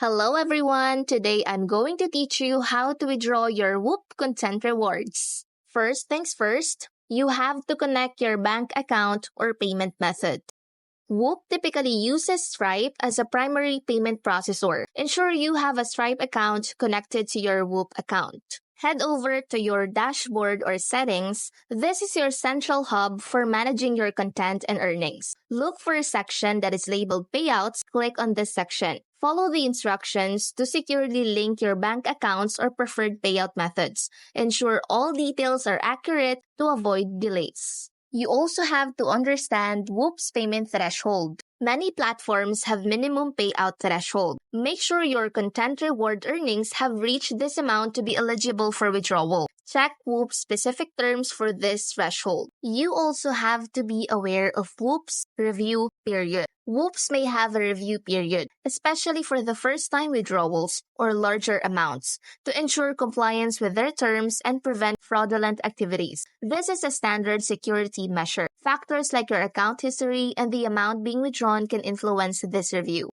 Hello everyone! Today I'm going to teach you how to withdraw your Whoop content rewards. First things first, you have to connect your bank account or payment method. Whoop typically uses Stripe as a primary payment processor. Ensure you have a Stripe account connected to your Whoop account. Head over to your dashboard or settings. This is your central hub for managing your content and earnings. Look for a section that is labeled Payouts. Click on this section. Follow the instructions to securely link your bank accounts or preferred payout methods. Ensure all details are accurate to avoid delays. You also have to understand Whoop's payment threshold. Many platforms have minimum payout threshold. Make sure your content reward earnings have reached this amount to be eligible for withdrawal. Check Whoop's specific terms for this threshold. You also have to be aware of Whoop's review period. Whoops may have a review period, especially for the first-time withdrawals or larger amounts, to ensure compliance with their terms and prevent fraudulent activities. This is a standard security measure. Factors like your account history and the amount being withdrawn can influence this review.